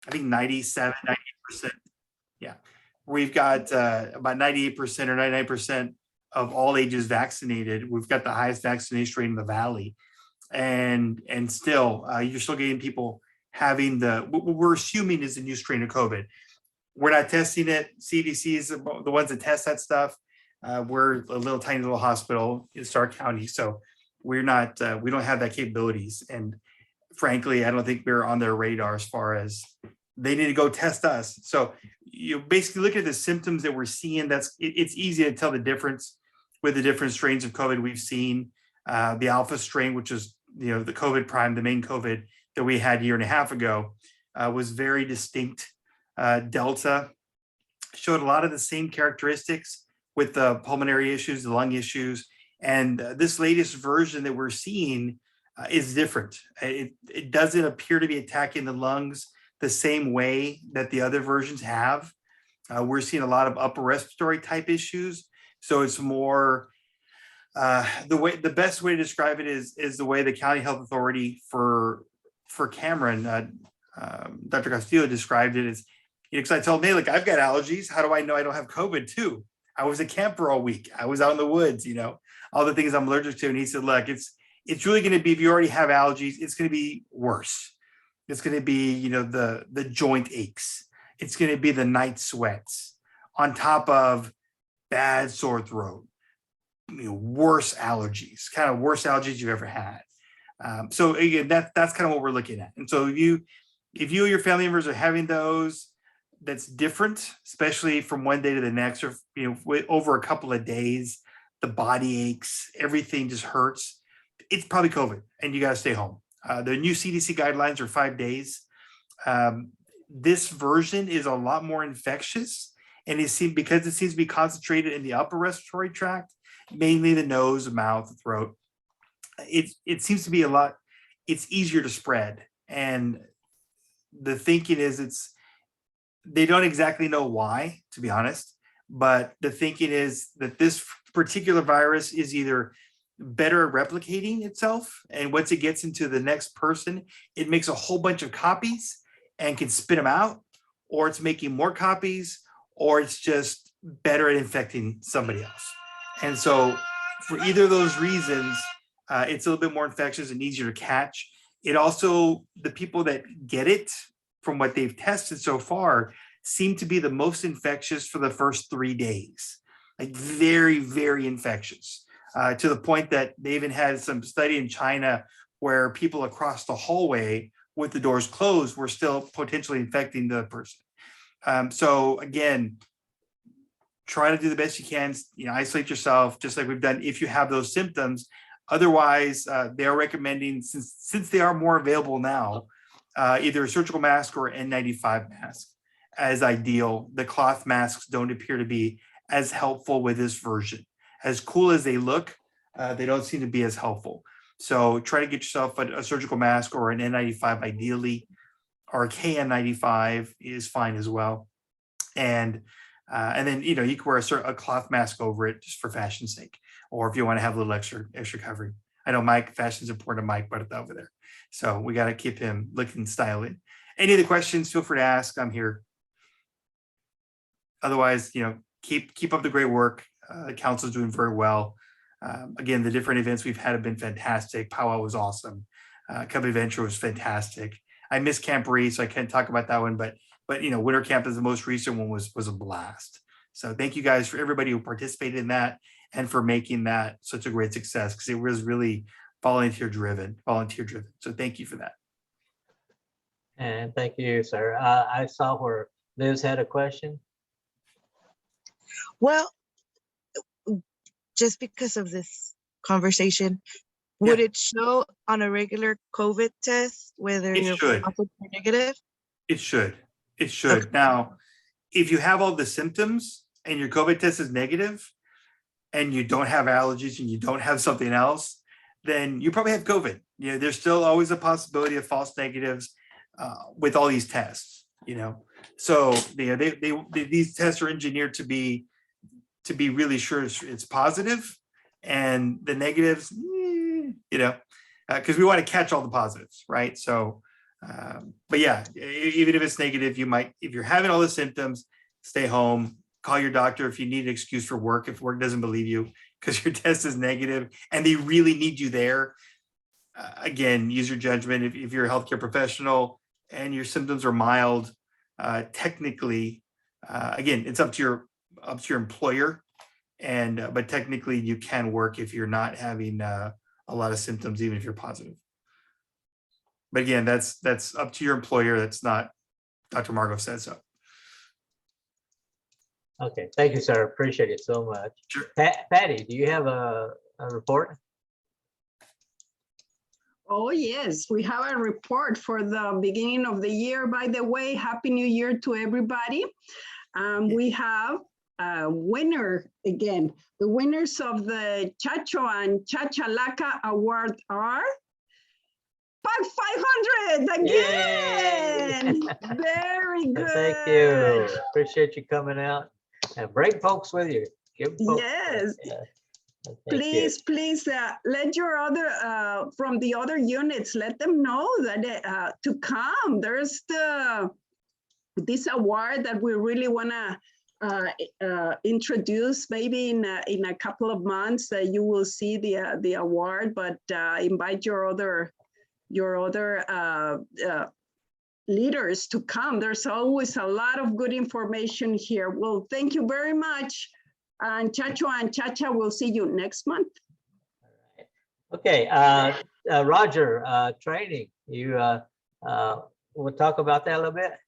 I think 97, 98%. Yeah. We've got about 98% or 99% of all ages vaccinated. We've got the highest vaccination rate in the valley. And still, you're still getting people having what we're assuming is a new strain of COVID. We're not testing it. CDC is the ones that test that stuff. We're a tiny little hospital in Stark County, so we're not. We don't have that capabilities, and frankly, I don't think we're on their radar as far as they need to go test us. So you basically look at the symptoms that we're seeing. It's easy to tell the difference with the different strains of COVID we've seen. The alpha strain, which is the COVID prime, the main COVID that we had a year and a half ago, was very distinct. Delta showed a lot of the same characteristics with the pulmonary issues, the lung issues, and this latest version that we're seeing is different. It doesn't appear to be attacking the lungs the same way that the other versions have. We're seeing a lot of upper respiratory type issues. So it's more the best way to describe it is the way the county health authority for Cameron, Dr. Castillo described it as, because I told him, hey, look, I've got allergies. How do I know I don't have COVID too? I was a camper all week. I was out in the woods, all the things I'm allergic to. And he said, look, it's really going to be, if you already have allergies, it's going to be worse. It's going to be, the joint aches. It's going to be the night sweats on top of bad sore throat, worse allergies, kind of worst allergies you've ever had. So again, that's kind of what we're looking at. And so if you or your family members are having those, that's different, especially from one day to the next, or over a couple of days, the body aches, everything just hurts. It's probably COVID, and you got to stay home. The new CDC guidelines are 5 days. This version is a lot more infectious, and because it seems to be concentrated in the upper respiratory tract, mainly the nose, mouth, throat. It seems to be it's easier to spread, and the thinking is they don't exactly know why, to be honest, but the thinking is that this particular virus is either better at replicating itself, and once it gets into the next person, it makes a whole bunch of copies and can spit them out, or it's making more copies, or it's just better at infecting somebody else. And so for either of those reasons, it's a little bit more infectious and easier to catch. It also, the people that get it, from what they've tested so far, seem to be the most infectious for the first 3 days, like very, very infectious. To the point that they even had some study in China where people across the hallway with the doors closed were still potentially infecting the person. So again, try to do the best you can, isolate yourself, just like we've done if you have those symptoms. Otherwise, they are recommending, since they are more available now, either a surgical mask or N95 mask as ideal. The cloth masks don't appear to be as helpful with this version. As cool as they look, they don't seem to be as helpful. So try to get yourself a surgical mask or an N95 ideally, or a KN95 is fine as well. And then, you can wear a cloth mask over it just for fashion's sake, or if you want to have a little extra covering. I know Mike, fashion's important to Mike, but over there. So we got to keep him looking styling. Any other questions, feel free to ask. I'm here. Otherwise, keep up the great work. The council's doing very well. Again, the different events we've had have been fantastic. Powwow was awesome. Company Venture was fantastic. I missed Camp Ree, so I can't talk about that one, but Winter Camp is the most recent one, was a blast. So thank you guys for everybody who participated in that and for making that such a great success, because it was really volunteer driven. So thank you for that. And thank you, sir. I saw where Liz had a question. Well, just because of this conversation, would it show on a regular COVID test whether you're positive or negative? It should. Okay. Now, if you have all the symptoms and your COVID test is negative and you don't have allergies and you don't have something else, then you probably have COVID. There's still always a possibility of false negatives with all these tests, So these tests are engineered to be really sure it's positive, and the negatives, because we want to catch all the positives, right? So But yeah, even if it's negative, if you're having all the symptoms, stay home, call your doctor if you need an excuse for work, if work doesn't believe you because your test is negative and they really need you there. Again, use your judgment. If you're a healthcare professional and your symptoms are mild, technically, again, it's up to your employer, but technically you can work if you're not having a lot of symptoms, even if you're positive. But again, that's up to your employer. That's not Dr. Margot said so. Okay, thank you, sir. Appreciate it so much. Sure. Patty, do you have a report? Oh, yes, we have a report for the beginning of the year. By the way, Happy New Year to everybody. We have a winner again. The winners of the Chacho and Chachalaca Award are 500 again. Very good. Thank you. Appreciate you coming out and bring folks with you. Give folks, Yes. Thank you. Please let your other from the other units, let them know that to come. There's this award that we really want to introduce. Maybe in a couple of months you will see the award, but invite your other leaders to come. There's always a lot of good information here. Well, thank you very much. And Chacho and Chacha, we'll see you next month. Okay, Roger, training. You we'll talk about that a little bit.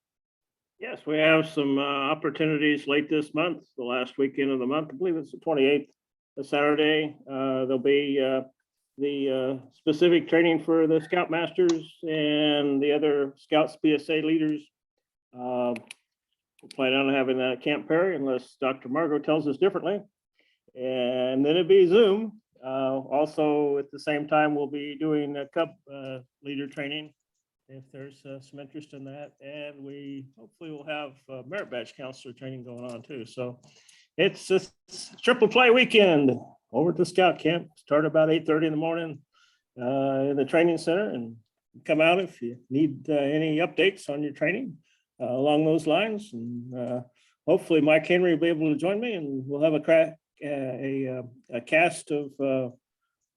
Yes, we have some opportunities late this month, the last weekend of the month. I believe it's the 28th, a Saturday. There'll be the specific training for the Scoutmasters and the other Scouts PSA leaders. We plan on having that at Camp Perry unless Dr. Margot tells us differently. And then it'd be Zoom. Also, at the same time, we'll be doing a cup leader training if there's some interest in that. And we hopefully will have merit badge counselor training going on too. So it's just triple play weekend over at the Scout Camp. Start about 8:30 in the morning in the training center, and come out if you need any updates on your training along those lines. And hopefully Mike Henry will be able to join me, and we'll have a cast of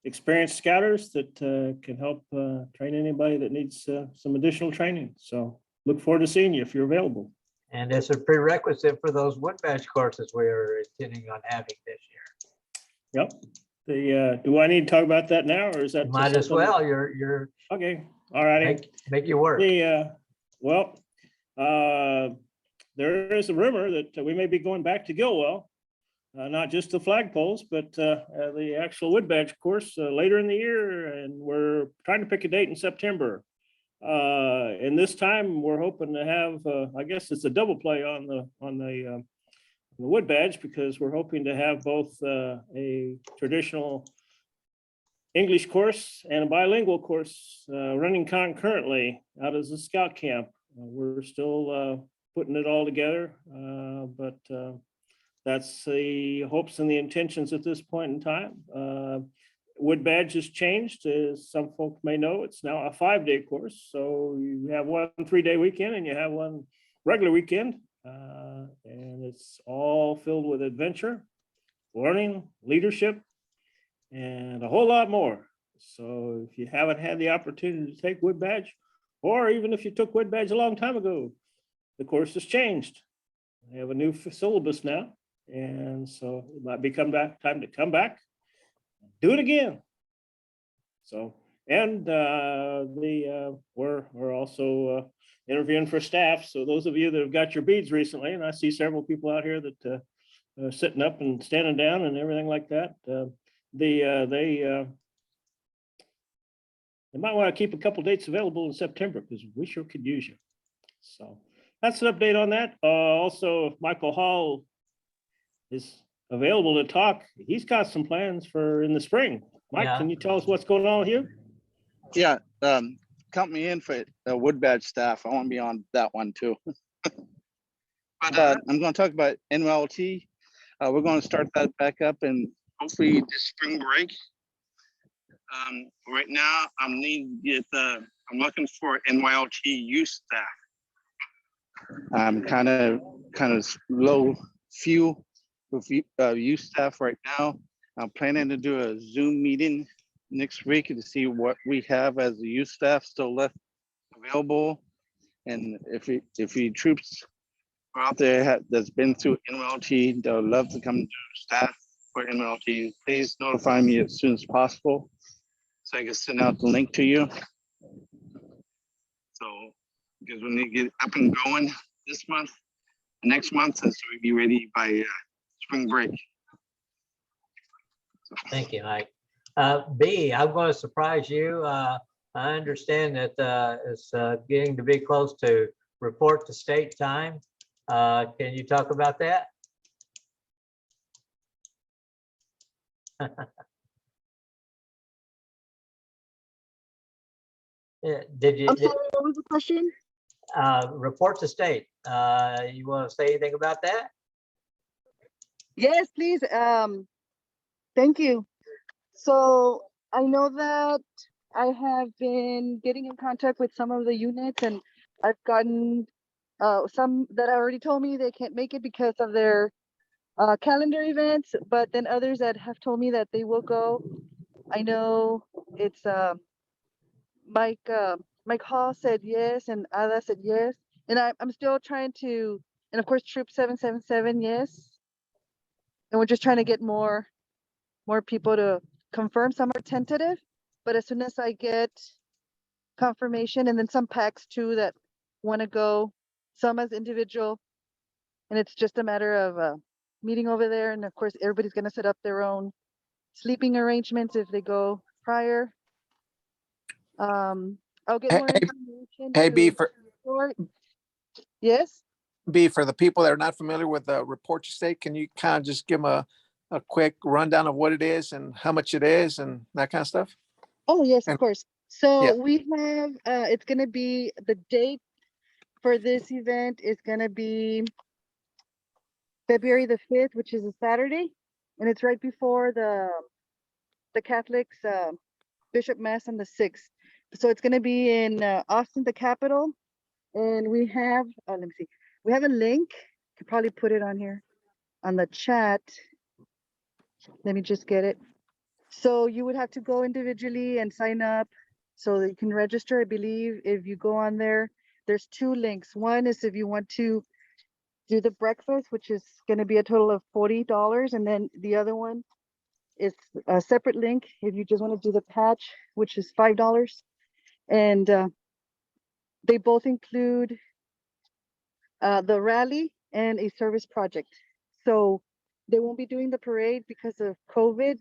experienced scouters that can help train anybody that needs some additional training. So look forward to seeing you if you're available. And it's a prerequisite for those wood badge courses we're intending on having this year. Yep. Do I need to talk about that now, or is that Might as well. You're okay? All righty. make you work. There is a rumor that we may be going back to Gilwell, not just the flagpoles, but the actual wood badge course later in the year, and we're trying to pick a date in September. And this time we're hoping to have, I guess it's a double play on the wood badge, because we're hoping to have both a traditional English course and a bilingual course running concurrently out as a Scout camp. We're still putting it all together, but that's the hopes and the intentions at this point in time. Wood badge has changed, as some folks may know. It's now a 5-day course. So you have one 3-day weekend and you have one regular weekend. And it's all filled with adventure, learning, leadership, and a whole lot more. So if you haven't had the opportunity to take wood badge, or even if you took wood badge a long time ago, the course has changed. They have a new syllabus now. And so it might be time to come back, do it again. So, and we're also interviewing for staff. So those of you that have got your beads recently, and I see several people out here that are sitting up and standing down and everything like that, they might want to keep a couple dates available in September, because we sure could use you. So that's an update on that. Also, if Michael Hall is available to talk, he's got some plans for in the spring. Mike, Yeah. Can you tell us what's going on here? Yeah, count me in for wood badge staff. I want to be on that one too. But I'm going to talk about NLT. We're going to start that back up, and hopefully this spring break. Right now, I'm I'm looking for NYLT youth staff. I'm kind of low few with youth staff right now. I'm planning to do a Zoom meeting next week to see what we have as the youth staff still left available. And if you troops are out there that's been through NYLT, they'll love to come to staff for NYLT. Please notify me as soon as possible so I can send out the link to you. So, because we need to get up and going this month, next month, and so we be ready by spring break. Thank you, Mike. B, I'm going to surprise you. I understand that it's getting to be close to report to state time. Can you talk about that? Yeah, did you I'm sorry, what was the question? report to state? You want to say anything about that? Yes, please. Thank you. So I know that I have been getting in contact with some of the units, and I've gotten some that already told me they can't make it because of their calendar events, but then others that have told me that they will go. I know it's Mike Hall said yes, and Ada said yes, and I'm still trying to, and of course Troop 777 yes, and we're just trying to get more people to confirm. Some are tentative, but as soon as I get confirmation, and then some packs too that want to go, some as individual, and it's just a matter of meeting over there, and of course everybody's going to set up their own sleeping arrangements if they go prior. I'll get more information. Hey, B, Yes. for the people that are not familiar with the report to state, can you kind of just give them a quick rundown of what it is and how much it is and that kind of stuff? Oh, yes, And- of course. So yeah. we have, it's going to be, the date for this event is going to be February the 5th, which is a Saturday. And it's right before the Catholics Bishop Mass on the 6th. So it's going to be in Austin, the capital. And we have, let me see, we have a link. Could probably put it on here on the chat. Let me just get it. So you would have to go individually and sign up so that you can register. I believe if you go on there, there's two links. One is if you want to do the breakfast, which is going to be a total of $40. And then the other one is a separate link if you just want to do the patch, which is $5. And they both include the rally and a service project. So they won't be doing the parade because of COVID,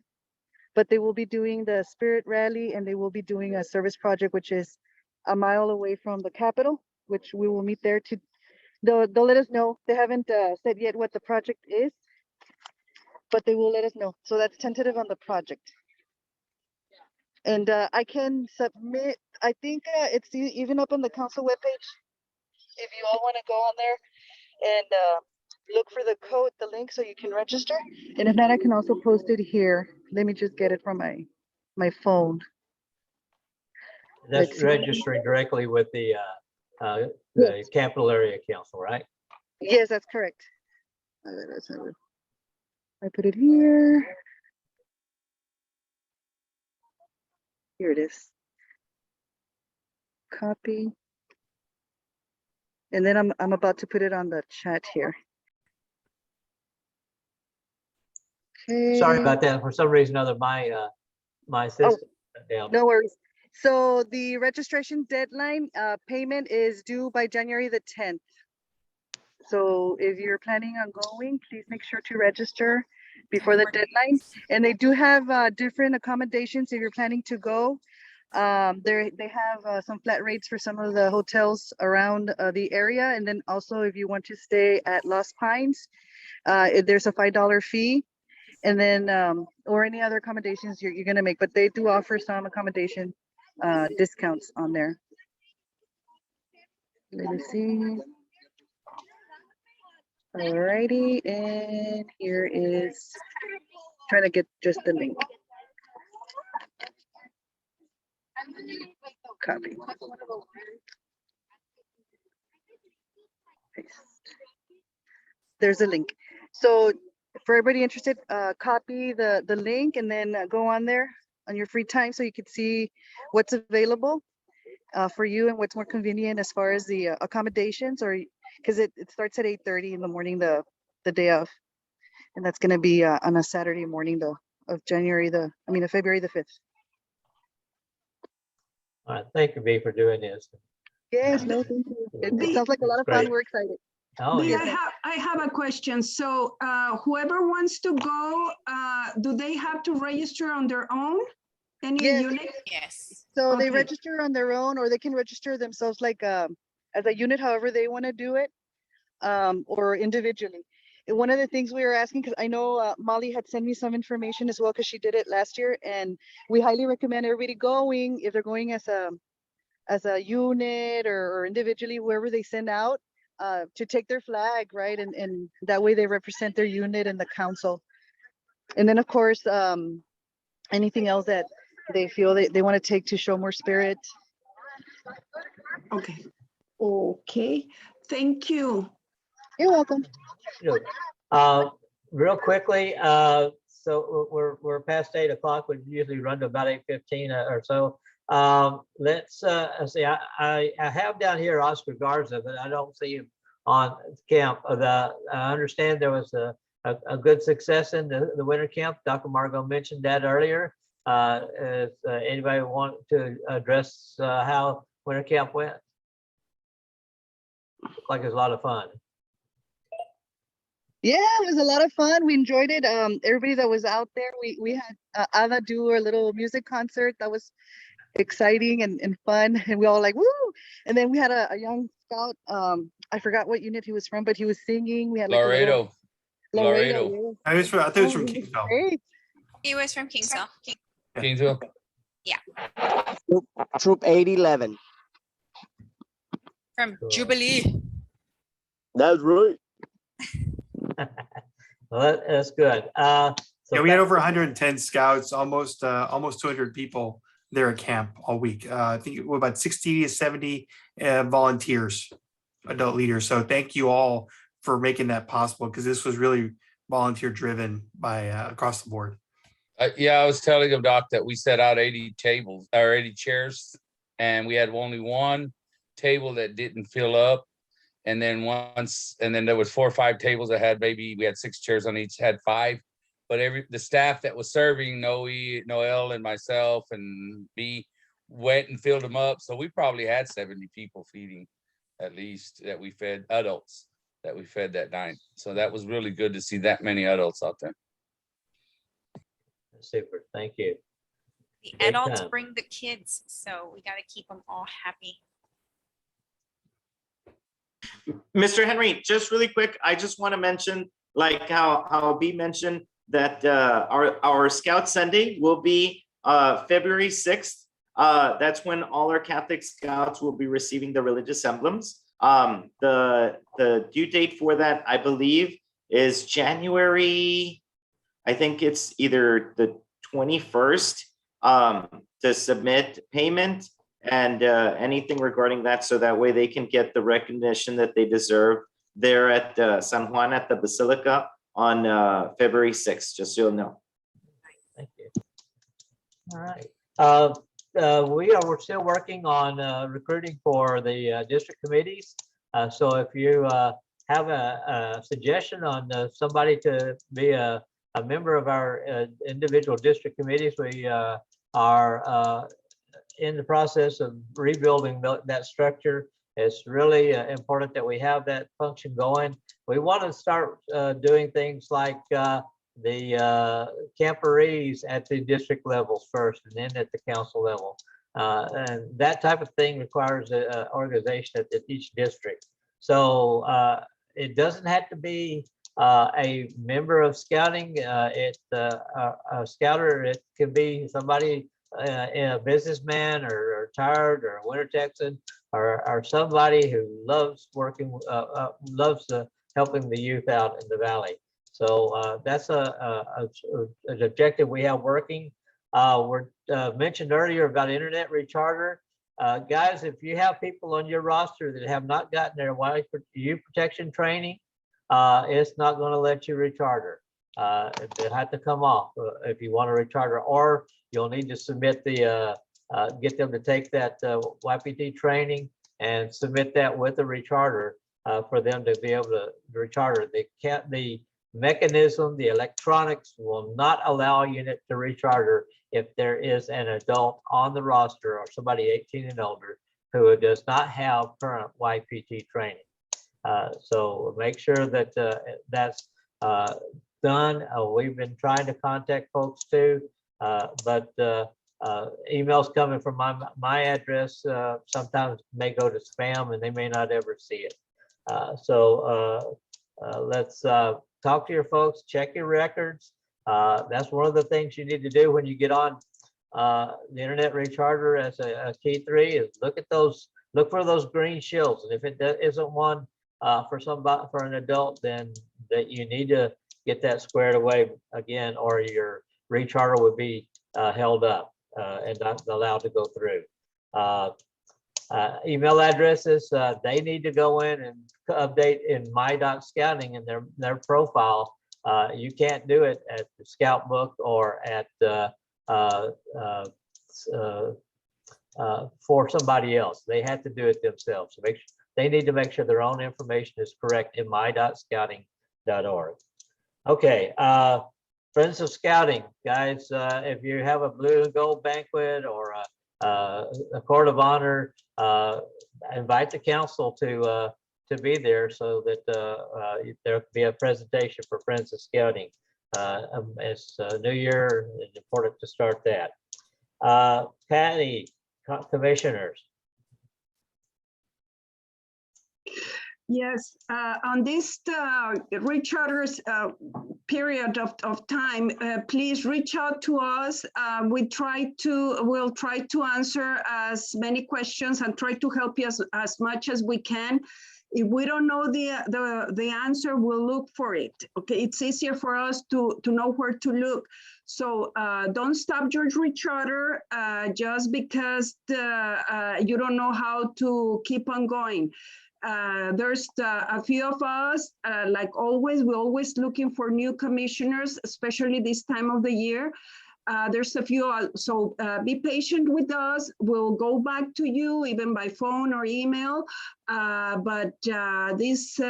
but they will be doing the spirit rally, and they will be doing a service project, which is a mile away from the Capitol, which we will meet there to, they'll let us know. They haven't said yet what the project is, but they will let us know. So that's tentative on the project. And I can submit, I think it's even up on the council webpage. If you all want to go on there and look for the code, the link, so you can register. And if not, I can also post it here. Let me just get it from my phone. That's Let's see. registering directly with the Yes. Capital Area Council, right? Yes, that's correct. Let's have it. I put it here. Here it is. Copy. And then I'm about to put it on the chat here. Okay. Sorry about that. For some reason or other, my system. Yeah. No worries. So the registration deadline payment is due by January the 10th. So if you're planning on going, please make sure to register before the deadline. And they do have different accommodations if you're planning to go. They have some flat rates for some of the hotels around the area. And then also if you want to stay at Lost Pines, there's a $5 fee. And then, or any other accommodations you're gonna make, but they do offer some accommodation discounts on there. Let me see. Alrighty, and here is, trying to get just the link. Copy. Paste. There's a link. So for everybody interested, copy the link and then go on there on your free time so you can see what's available for you and what's more convenient as far as the accommodations, or because it starts at 8:30 in the morning the day of, and that's going to be on a Saturday morning of February the 5th. All right, thank you, B, for doing this. Yes, no, thank you. It sounds like a lot of Great. fun. We're excited. Oh, Bea, yeah. I have a question. So whoever wants to go, do they have to register on their own? Any Yes. unit? Yes. So they Okay. register on their own, or they can register themselves like as a unit, however they want to do it, or individually. And one of the things we were asking, because I know Molly had sent me some information as well, because she did it last year, and we highly recommend everybody going, if they're going as a unit or individually, whoever they send out, to take their flag, right? And that way they represent their unit in the council. And then of course, anything else that they feel they want to take to show more spirit. Okay. Okay. Thank you. You're welcome. Real quickly, so we're past 8 o'clock. We usually run to about 8:15 or so. Let's see. I have down here Oscar Garza, but I don't see him on camp. I understand there was a good success in the winter camp. Dr. Margot mentioned that earlier. If anybody want to address how winter camp went? Looked like it was a lot of fun. Yeah, it was a lot of fun. We enjoyed it. Everybody that was out there, we had Ava do a little music concert that was exciting and fun, and we all like woo. And then we had a young scout. I forgot what unit he was from, but he was singing. We had like Laredo. Laredo. Laredo. I thought it was from Oh, he was Kingsville. great. He was from Kingsville. Kingsville. Troop 811. From Cool. Jubilee. That's right. Well, that's good. So Yeah, we had over 110 scouts, almost 200 people there at camp all week. I think it was about 60 to 70 volunteers, adult leaders. So thank you all for making that possible, because this was really volunteer driven by across the board. Yeah, I was telling him, Doc, that we set out 80 tables or 80 chairs, and we had only one table that didn't fill up. And then there was 4 or 5 tables that had we had 6 chairs on each, had 5. But the staff that was serving, Noel and myself and B, went and filled them up. So we probably had 70 people feeding, at least, that we fed, adults that we fed that night. So that was really good to see that many adults out there. super. Thank you. The Great adults time. bring the kids, so we got to keep them all happy. Mr. Henry, just really quick, I just want to mention, like how B mentioned, that our Scout Sunday will be February 6th. That's when all our Catholic Scouts will be receiving the religious emblems. The due date for that, I believe, is January, I think it's either the 21st, to submit payment and anything regarding that, so that way they can get the recognition that they deserve there at San Juan at the Basilica on February 6th, just so you'll know. Thank you. All right. We're still working on recruiting for the district committees. So if you have a suggestion on somebody to be a member of our individual district committees, we are in the process of rebuilding that structure. It's really important that we have that function going. We want to start doing things like the camporees at the district levels first, and then at the council level. And that type of thing requires an organization at each district. So it doesn't have to be a member of scouting. A scouter, it can be somebody, a businessman or retired or a winter Texan, or somebody who loves working, loves helping the youth out in the valley. So that's an objective we have working. We're mentioned earlier about internet recharter. Guys, if you have people on your roster that have not gotten their YU protection training, it's not going to let you recharter. They have to come off if you want to recharter, or you'll need to submit the get them to take that YPT training and submit that with a recharter for them to be able to recharter. They can't. The mechanism, the electronics will not allow a unit to recharter if there is an adult on the roster or somebody 18 and older who does not have current YPT training. So make sure that that's done. We've been trying to contact folks too, but emails coming from my address sometimes may go to spam and they may not ever see it. Let's talk to your folks, check your records. That's one of the things you need to do when you get on the internet recharter as a key 3 is look for those green shields. And if it isn't one for an adult, then that you need to get that squared away again, or your recharter would be held up and not allowed to go through. Email addresses, they need to go in and update in my.scouting in their profile. You can't do it at the scout book or at for somebody else. They have to do it themselves. So they need to make sure their own information is correct in my.scouting.org. Okay, Friends of Scouting, guys, if you have a blue and gold banquet or a court of honor, invite the council to be there so that there could be a presentation for Friends of Scouting. It's New Year, it's important to start that. Patty, commissioners. Yes, on this recharters period of time, please reach out to us. We'll try to answer as many questions and try to help you as much as we can. If we don't know the answer, we'll look for it. Okay, it's easier for us to know where to look. So don't stop your recharter just because you don't know how to keep on going. There's a few of us, like always, we're always looking for new commissioners, especially this time of the year. There's a few, so be patient with us. We'll go back to you even by phone or email. But this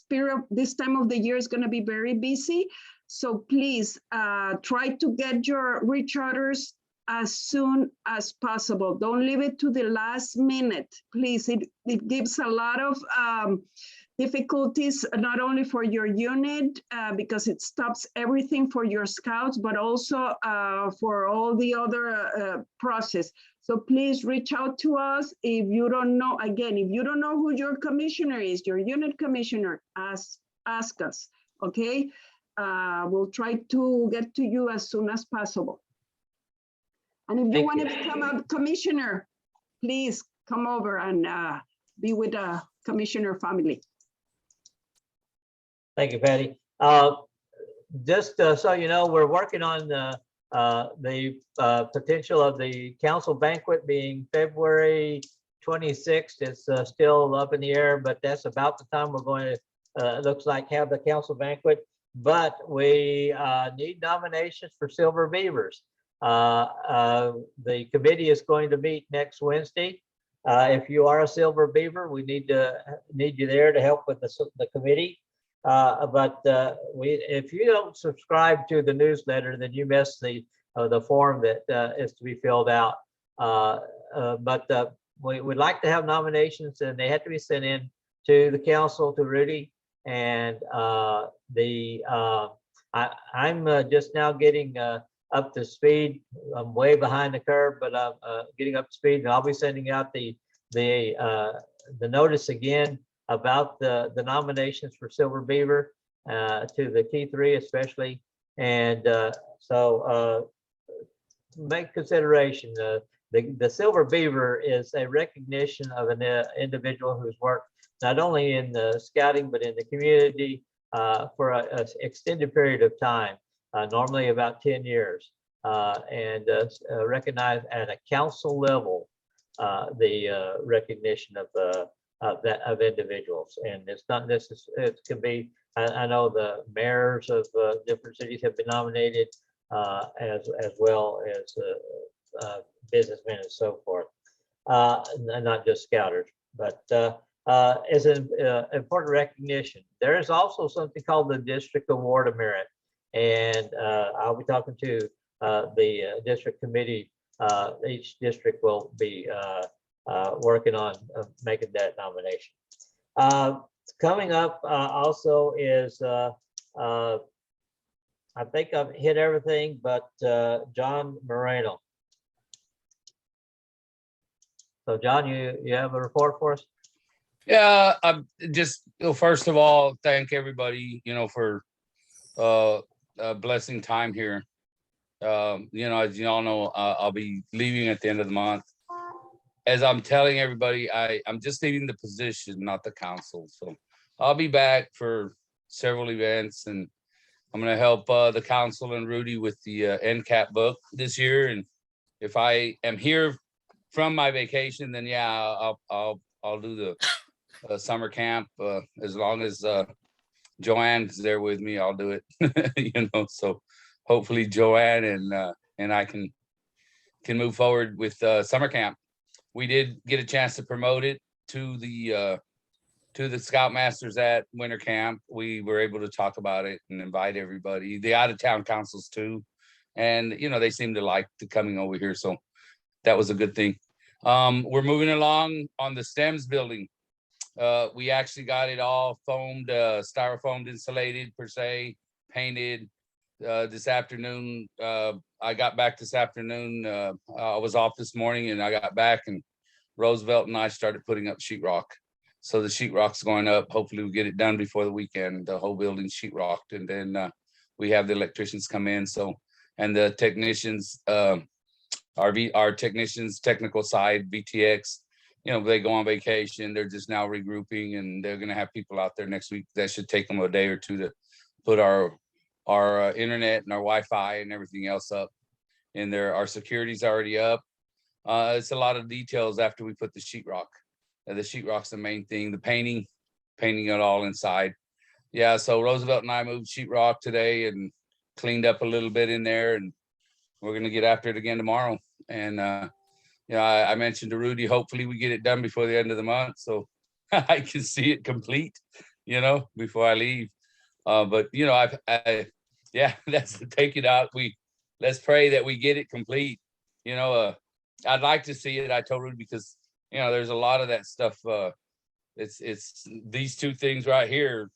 period, this time of the year is going to be very busy. So please try to get your recharters as soon as possible. Don't leave it to the last minute, please. It gives a lot of difficulties, not only for your unit, because it stops everything for your scouts, but also for all the other process. So please reach out to us. If you don't know, again, if you don't know who your commissioner is, your unit commissioner, ask us, okay? We'll try to get to you as soon as possible. And if you want to become a commissioner, please come over and be with the commissioner family. Thank you, Patty. Just so you know, we're working on the potential of the council banquet being February 26th. It's still up in the air, but that's about the time we're going to, looks like, have the council banquet. But we need nominations for Silver Beavers. The committee is going to meet next Wednesday. If you are a Silver Beaver, we need you there to help with the committee. If you don't subscribe to the newsletter, then you miss the form that is to be filled out. We would like to have nominations, and they have to be sent in to the council, to Rudy, and I'm just now getting up to speed. I'm way behind the curve, but I'm getting up to speed, and I'll be sending out the notice again about the nominations for Silver Beaver to the key 3 especially. And so make consideration. The Silver Beaver is a recognition of an individual who's worked not only in the scouting, but in the community for an extended period of time, normally about 10 years, and recognized at a council level the recognition of individuals. And it's not necessary, it can be, I know the mayors of different cities have been nominated, as well as businessmen and so forth. And not just scouters, but as an important recognition. There is also something called the District Award of Merit. And I'll be talking to the district committee. Each district will be working on making that nomination. Coming up also is, I think I've hit everything, but John Moreno. So John, you have a report for us? Yeah, I'm just, first of all, thank everybody, for a blessing time here. As you all know, I'll be leaving at the end of the month. As I'm telling everybody, I'm just leaving the position, not the council. So I'll be back for several events, and I'm going to help the council and Rudy with the NCAP book this year. And if I am here from my vacation, then yeah, I'll do the summer camp as long as Joanne's there with me. I'll do it. So hopefully Joanne and I can move forward with summer camp. We did get a chance to promote it to the Scoutmasters at winter camp. We were able to talk about it and invite everybody, the out of town councils too. And, they seem to like coming over here. So that was a good thing. We're moving along on the STEMS building. We actually got it all foamed, styrofoamed, insulated per se, painted this afternoon. I got back this afternoon. I was off this morning and I got back, and Roosevelt and I started putting up sheetrock. So the sheetrock's going up. Hopefully we get it done before the weekend. The whole building's sheetrocked, and then we have the electricians come in. So, and the technicians, our technicians, technical side, VTX, they go on vacation. They're just now regrouping, and they're going to have people out there next week. That should take them a day or two to put our internet and our Wi-Fi and everything else up in there. Our security's already up. It's a lot of details after we put the sheetrock. The sheetrock's the main thing. The painting it all inside. Yeah, so Roosevelt and I moved sheetrock today and cleaned up a little bit in there, and we're going to get after it again tomorrow. And I mentioned to Rudy, hopefully we get it done before the end of the month, so I can see it complete, before I leave. But that's to take it out. Let's pray that we get it complete. I'd like to see it. I told Rudy, because there's a lot of that stuff. It's these two things right here,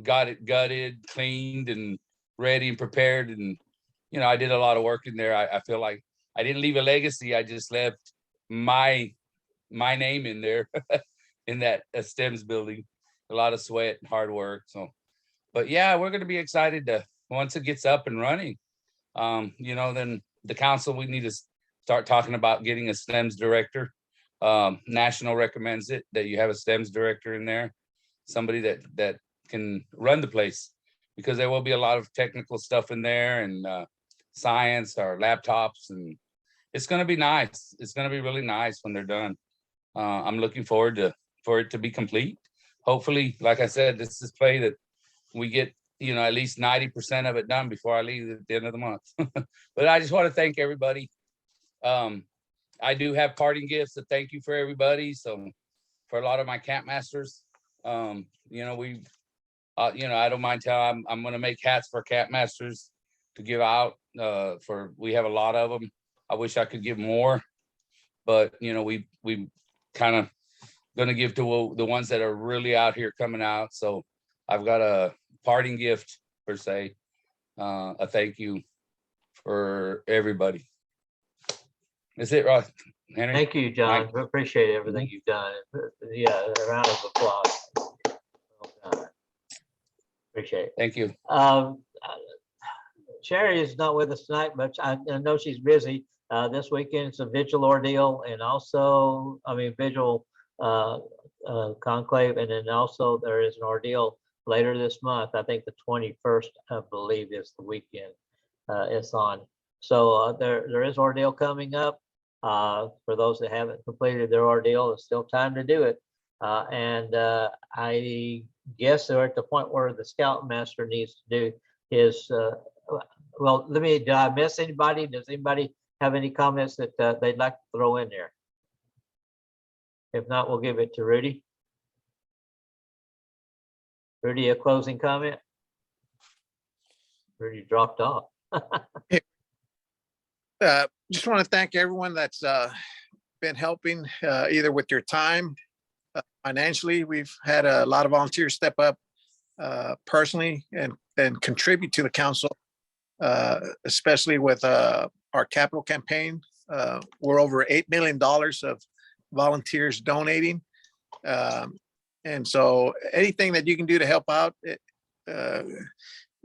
got it gutted, cleaned, and ready and prepared. And I did a lot of work in there. I feel like I didn't leave a legacy. I just left my name in there in that STEMS building. A lot of sweat and hard work. So, but yeah, we're going to be excited to, once it gets up and running, then the council, we need to start talking about getting a STEMS director. National recommends it, that you have a STEMS director in there, somebody that can run the place, because there will be a lot of technical stuff in there, and science, our laptops, and it's going to be nice. It's going to be really nice when they're done. I'm looking forward for it to be complete. Hopefully, like I said, this is play that we get, at least 90% of it done before I leave at the end of the month. But I just want to thank everybody. I do have parting gifts to thank you for everybody. So for a lot of my camp masters, I don't mind telling, I'm going to make hats for camp masters to give out. We have a lot of them. I wish I could give more, but we kind of going to give to the ones that are really out here coming out. So I've got a parting gift per se, a thank you for everybody. That's it, Ross. Henry. Thank you, John. Mike. We appreciate everything you've done. Yeah, a round of applause. Well done. Appreciate it. Thank you. Sherry is not with us tonight, but I know she's busy. This weekend it's a vigil ordeal, and also, vigil conclave, and then also there is an ordeal later this month. I think the 21st, I believe, is the weekend it's on. So there is ordeal coming up. For those that haven't completed their ordeal, it's still time to do it. And I guess they're at the point where the Scoutmaster needs to do his, well, did I miss anybody? Does anybody have any comments that they'd like to throw in there? If not, we'll give it to Rudy. Rudy, a closing comment? Rudy dropped off. Just want to thank everyone that's been helping either with your time, financially. We've had a lot of volunteers step up personally and contribute to the council, especially with our capital campaign. We're over $8 million of volunteers donating. And so anything that you can do to help out,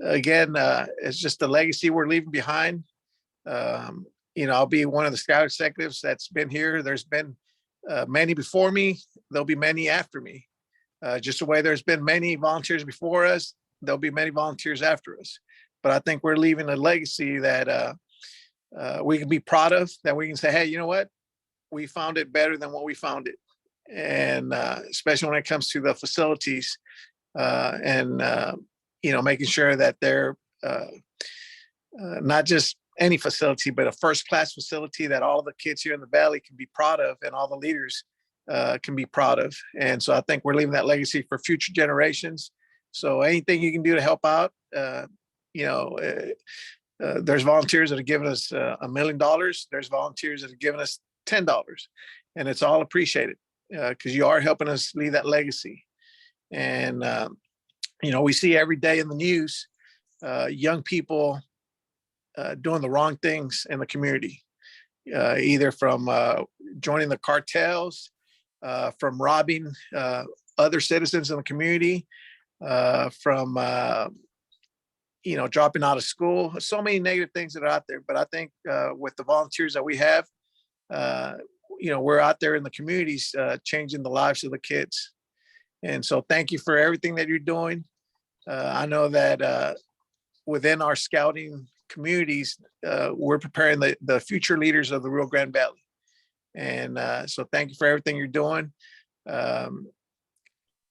again, it's just the legacy we're leaving behind. I'll be one of the Scout executives that's been here. There's been many before me. There'll be many after me. Just the way there's been many volunteers before us, there'll be many volunteers after us. But I think we're leaving a legacy that we can be proud of, that we can say, hey, you know what? We found it better than what we found it. And especially when it comes to the facilities and making sure that they're not just any facility, but a first-class facility that all the kids here in the Valley can be proud of and all the leaders can be proud of. And so I think we're leaving that legacy for future generations. So anything you can do to help out, there's volunteers that have given us $1 million. There's volunteers that have given us $10, and it's all appreciated because you are helping us leave that legacy. And, we see every day in the news, young people doing the wrong things in the community, either from joining the cartels, from robbing other citizens in the community, from dropping out of school. So many negative things that are out there. But I think with the volunteers that we have, we're out there in the communities changing the lives of the kids. And so thank you for everything that you're doing. I know that within our scouting communities, we're preparing the future leaders of the Rio Grande Valley. And so thank you for everything you're doing.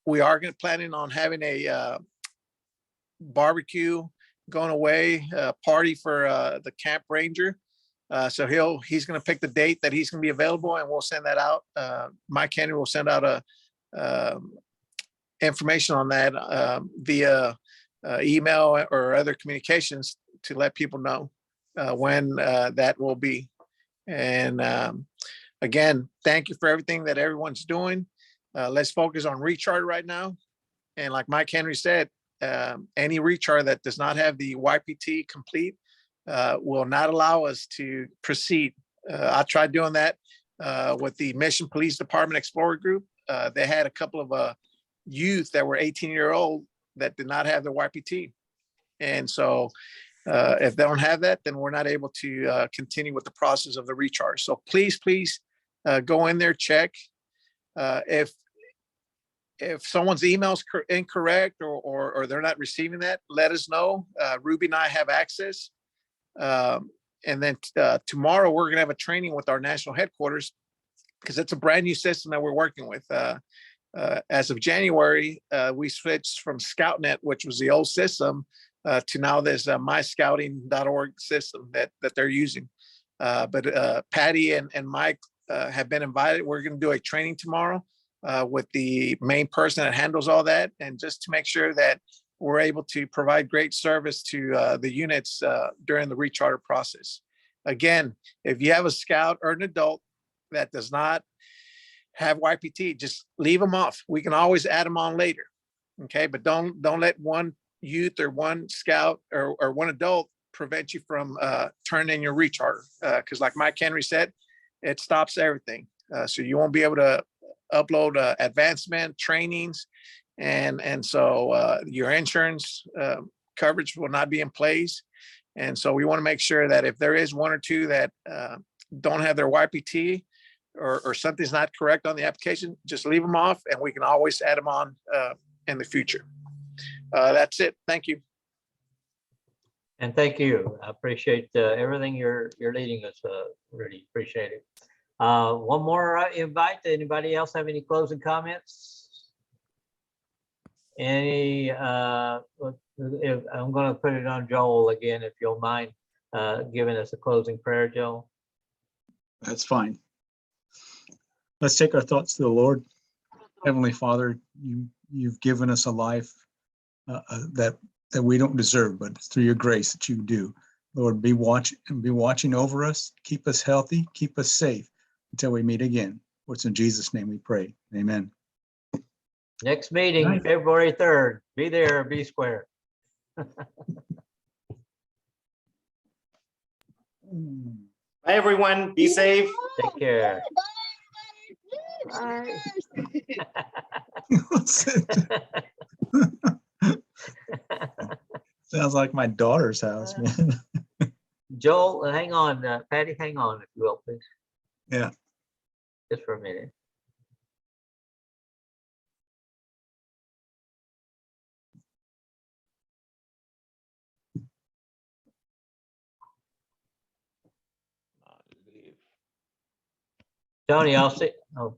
We are planning on having a barbecue going away party for the camp ranger. So he's going to pick the date that he's going to be available, and we'll send that out. Mike Henry will send out a information on that via email or other communications to let people know when that will be. And again, thank you for everything that everyone's doing. Let's focus on recharge right now. And like Mike Henry said, any recharge that does not have the YPT complete will not allow us to proceed. I tried doing that with the Mission Police Department Explorer Group. They had a couple of youth that were 18-year-old that did not have their YPT. And so if they don't have that, then we're not able to continue with the process of the recharge. So please go in there, check. If someone's email is incorrect or they're not receiving that, let us know. Ruby and I have access. And then tomorrow we're going to have a training with our national headquarters because it's a brand new system that we're working with. As of January, we switched from ScoutNet, which was the old system, to now this myscouting.org system that they're using. But Patty and Mike have been invited. We're going to do a training tomorrow with the main person that handles all that, and just to make sure that we're able to provide great service to the units during the recharter process. Again, if you have a scout or an adult that does not have YPT, just leave them off. We can always add them on later. Okay, but don't let one youth or one scout or one adult prevent you from turning in your recharter. Because like Mike Henry said, it stops everything. So you won't be able to upload advancement trainings, and so your insurance coverage will not be in place. And so we want to make sure that if there is one or two that don't have their YPT or something's not correct on the application, just leave them off, and we can always add them on in the future. That's it. Thank you. And thank you. I appreciate everything you're leading us. Really appreciate it. One more invite. Anybody else have any closing comments? Any, I'm gonna put it on Joel again, if you'll mind, giving us a closing prayer, Joel. That's fine. Let's take our thoughts to the Lord. Heavenly Father, you've given us a life that we don't deserve, but it's through your grace that you do. Lord, be watching over us, keep us healthy, keep us safe until we meet again. It's in Jesus' name we pray. Amen. Next meeting, Right. February 3rd. Be there, be square. Bye, everyone. Be safe. Take care. Bye. Sounds like my daughter's house, man. Joel, hang on, Patty, hang on if you will, please. Yeah. Just for a minute. Tony, I'll see. Oh.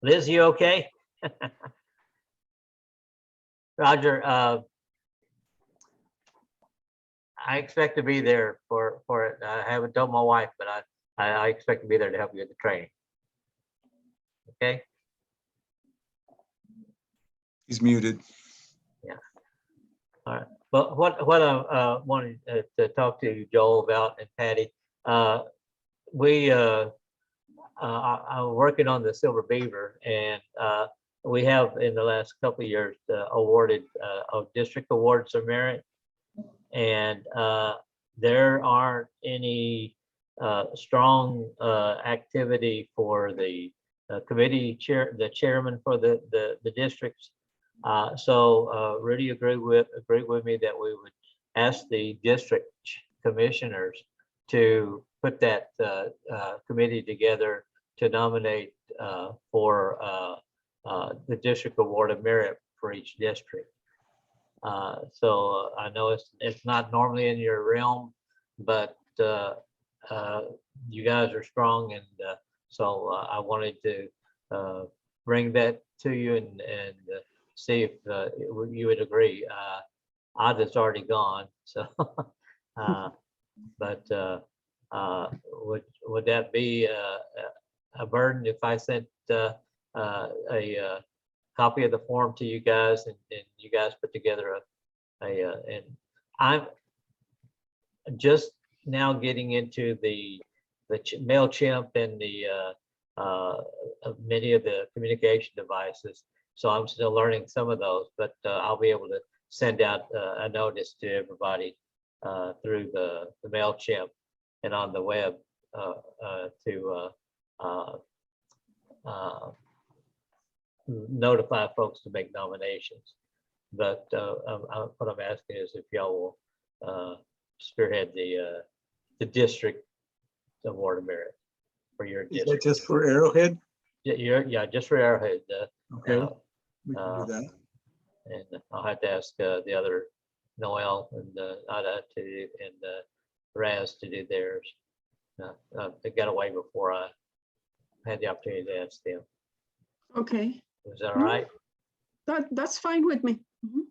Liz, you okay? Roger, I expect to be there for it. I haven't told my wife, but I expect to be there to help you with the training. Okay? He's muted. Yeah. All right. But what I wanted to talk to you, Joel, about, and Patty, I'm working on the Silver Beaver, and we have in the last couple of years awarded district awards of merit, and there aren't any strong activity for the committee chair, the chairman for the districts. So Rudy agreed with me that we would ask the district commissioners to put that committee together to nominate for the district award of merit for each district. So I know it's not normally in your realm, but you guys are strong, and so I wanted to bring that to you and see if you would agree. Ada's already gone, so but would that be a burden if I sent a copy of the form to you guys, and you guys put together and I'm just now getting into the MailChimp and the many of the communication devices, so I'm still learning some of those, but I'll be able to send out a notice to everybody through the MailChimp and on the web to notify folks to make nominations. But what I'm asking is if y'all will spearhead the district award of merit for your Is that district. just for Arrowhead? Yeah, just for Arrowhead. Okay, we can do that. And I'll have to ask the other Noel and Ada to and Raz to do theirs. They got away before I had the opportunity to ask them. Okay, Is that all right? that's fine with me. Mhm.